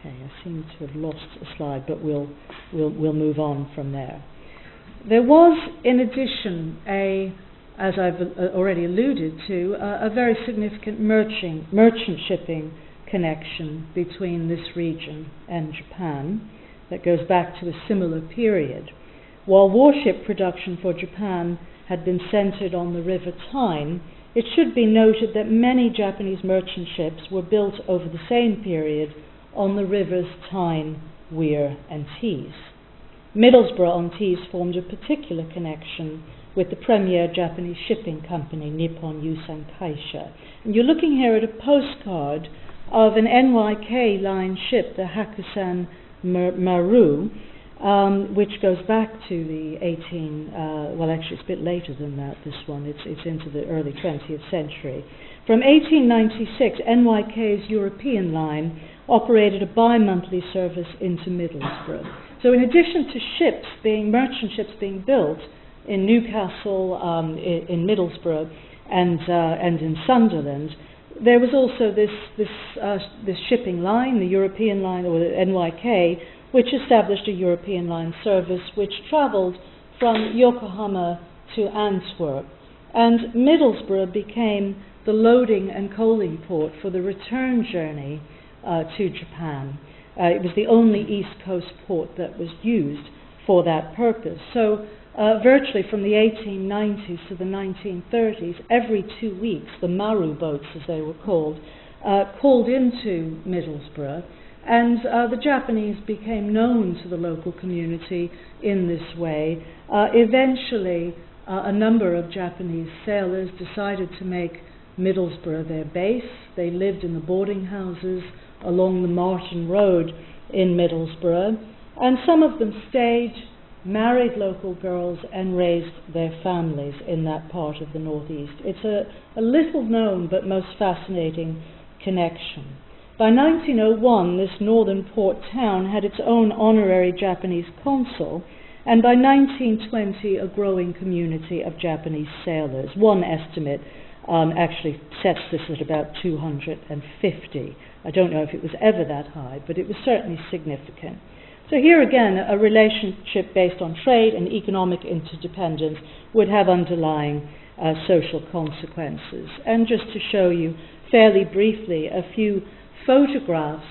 Okay, I seem to have lost a slide, but we'll move on from there. There was, in addition, as I've already alluded to, a very significant merchant shipping connection between this region and Japan that goes back to a similar period. While warship production for Japan had been centered on the River Tyne, it should be noted that many Japanese merchant ships were built over the same period on the rivers Tyne, Wear and Tees. Middlesbrough-on-Tees formed a particular connection with the premier Japanese shipping company, Nippon Yusen Kaisha. And you're looking here at a postcard of an NYK line ship, the Hakusan Maru, which goes back to the well actually it's a bit later than that, this one, it's into the early 20th century. From 1896, NYK's European line operated a bi-monthly service into Middlesbrough. So in addition to merchant ships being built in Newcastle, in Middlesbrough, and in Sunderland, there was also this shipping line, the European line, or the NYK, which established a European line service which travelled from Yokohama to Antwerp. And Middlesbrough became the loading and coaling port for the return journey to Japan. It was the only East Coast port that was used for that purpose. So virtually from the 1890s to the 1930s, every 2 weeks, the Maru boats, as they were called into Middlesbrough, and the Japanese became known to the local community in this way. Eventually, a number of Japanese sailors decided to make Middlesbrough their base. They lived in the boarding houses along the Martin Road in Middlesbrough, and some of them stayed, married local girls, and raised their families in that part of the Northeast. It's a little known but most fascinating connection. By 1901, this northern port town had its own honorary Japanese consul, and by 1920, a growing community of Japanese sailors. One estimate actually sets this at about 250. I don't know if it was ever that high, but it was certainly significant. So here again, a relationship based on trade and economic interdependence would have underlying social consequences. And just to show you fairly briefly a few photographs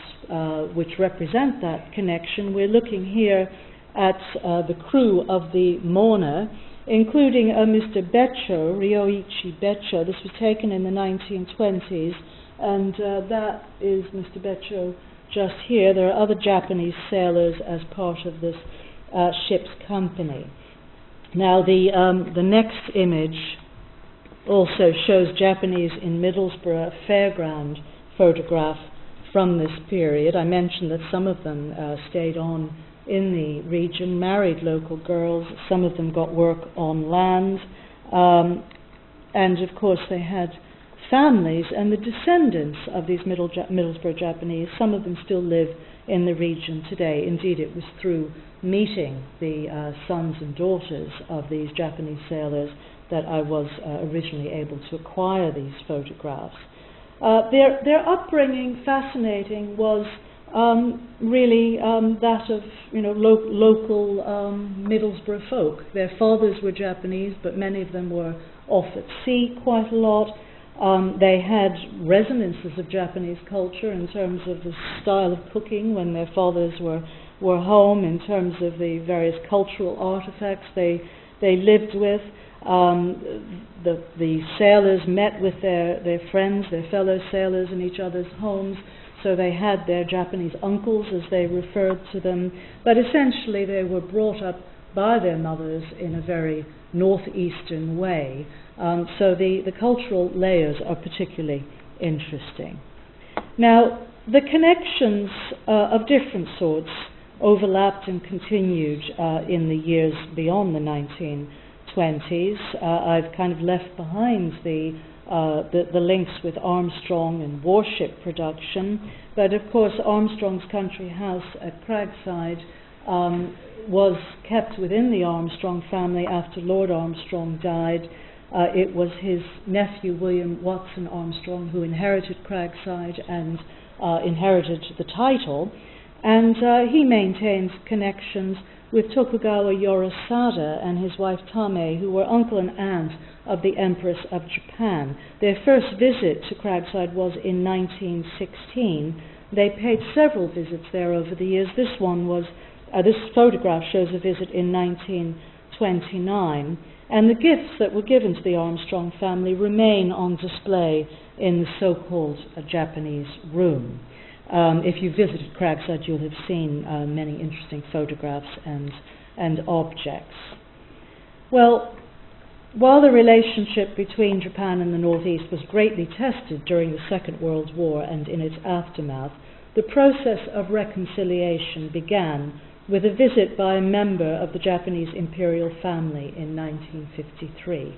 which represent that connection, we're looking here at the crew of the Mona, including Mr. Beccio, Ryoichi Beccio. This was taken in the 1920s, and that is Mr. Beccio just here. There are other Japanese sailors as part of this ship's company. Now the next image also shows Japanese in Middlesbrough, a fairground photograph from this period. I mentioned that some of them stayed on in the region, married local girls, some of them got work on land, and of course they had families, and the descendants of these Middlesbrough Japanese, some of them still live in the region today. Indeed, it was through meeting the sons and daughters of these Japanese sailors that I was originally able to acquire these photographs. Their upbringing, fascinating, was really that of local Middlesbrough folk. Their fathers were Japanese, but many of them were off at sea quite a lot. They had resonances of Japanese culture in terms of the style of cooking when their fathers were home, in terms of the various cultural artifacts they lived with. The sailors met with their friends, their fellow sailors in each other's homes, so they had their Japanese uncles, as they referred to them, but essentially they were brought up by their mothers in a very northeastern way. So the cultural layers are particularly interesting. Now, the connections of different sorts overlapped and continued in the years beyond the 1920s. I've kind of left behind the links with Armstrong and warship production, but of course Armstrong's country house at Cragside was kept within the Armstrong family after Lord Armstrong died. It was his nephew, William Watson Armstrong, who inherited Cragside and inherited the title, and he maintained connections with Tokugawa Yorosada and his wife Tame, who were uncle and aunt of the Empress of Japan. Their first visit to Cragside was in 1916. They paid several visits there over the years. This one was, this photograph shows a visit in 1929, and the gifts that were given to the Armstrong family remain on display in the so-called Japanese room. If you visited Cragside, you'll have seen many interesting photographs and objects. Well, while the relationship between Japan and the Northeast was greatly tested during the Second World War and in its aftermath, the process of reconciliation began with a visit by a member of the Japanese imperial family in 1953.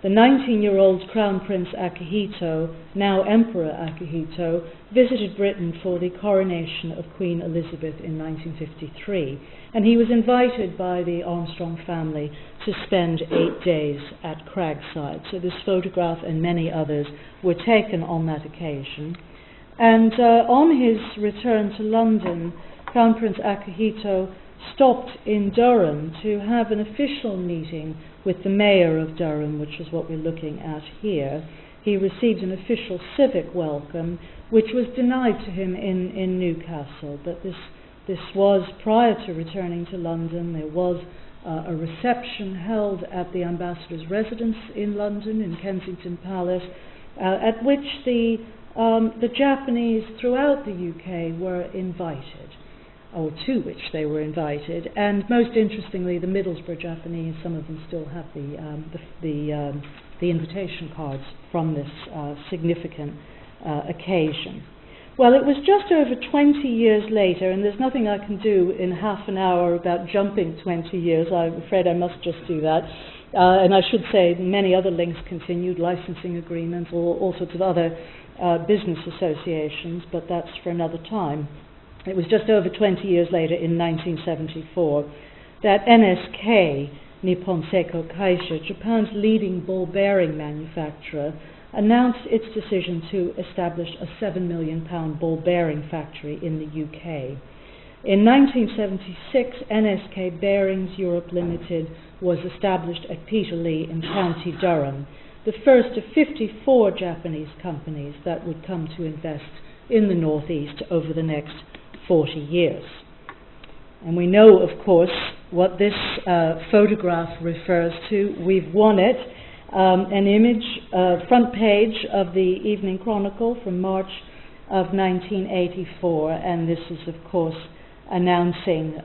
The 19-year-old Crown Prince Akihito, now Emperor Akihito, visited Britain for the coronation of Queen Elizabeth in 1953, and he was invited by the Armstrong family to spend 8 days at Cragside. So this photograph and many others were taken on that occasion. And on his return to London, Crown Prince Akihito stopped in Durham to have an official meeting with the mayor of Durham, which is what we're looking at here. He received an official civic welcome, which was denied to him in Newcastle. But this was prior to returning to London. There was a reception held at the ambassador's residence in London, in Kensington Palace, at which the Japanese throughout the UK were invited, or to which they were invited, and most interestingly, the Middlesbrough Japanese, some of them still have the invitation cards from this significant occasion. Well, it was just over 20 years later, and there's nothing I can do in half an hour about jumping 20 years. I'm afraid I must just do that. And I should say many other links continued, licensing agreements, all sorts of other business associations, but that's for another time. It was just over 20 years later, in 1974, that NSK, Nippon Seiko Kaisha, Japan's leading ball bearing manufacturer, announced its decision to establish a £7 million ball bearing factory in the UK. In 1976, NSK Bearings Europe Limited was established at Peterlee in County Durham, the first of 54 Japanese companies that would come to invest in the Northeast over the next 40 years. And we know, of course, what this photograph refers to. We've won it. An image, front page of the Evening Chronicle from March of 1984, and this is, of course, announcing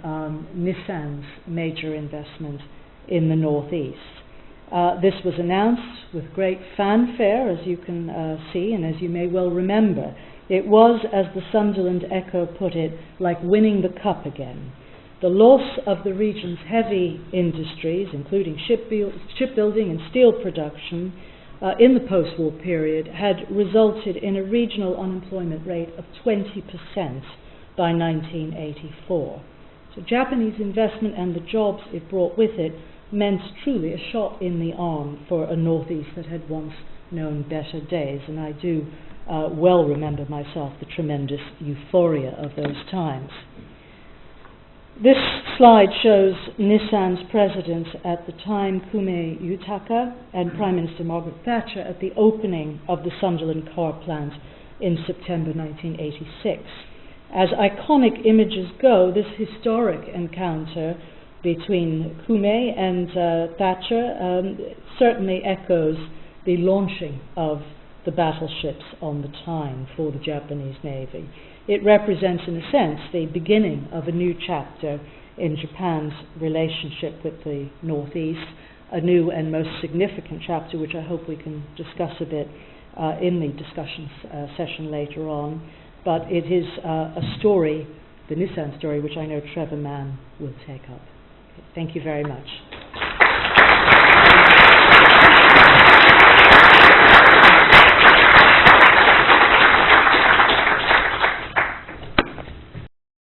Nissan's major investment in the Northeast. This was announced with great fanfare, as you can see, and as you may well remember. It was, as the Sunderland Echo put it, like winning the cup again. The loss of the region's heavy industries, including shipbuilding and steel production, in the post-war period had resulted in a regional unemployment rate of 20% by 1984. So Japanese investment and the jobs it brought with it meant truly a shot in the arm for a Northeast that had once known better days, and I do well remember myself the tremendous euphoria of those times. This slide shows Nissan's president at the time, Kume Yutaka, and Prime Minister Margaret Thatcher at the opening of the Sunderland car plant in September 1986. As iconic images go, this historic encounter between Kume and Thatcher certainly echoes the launching of the battleships on the Tyne for the Japanese Navy. It represents, in a sense, the beginning of a new chapter in Japan's relationship with the Northeast, a new and most significant chapter, which I hope we can discuss a bit in the discussion session later on. But it is a story, the Nissan story, which I know Trevor Mann will take up. Thank you very much.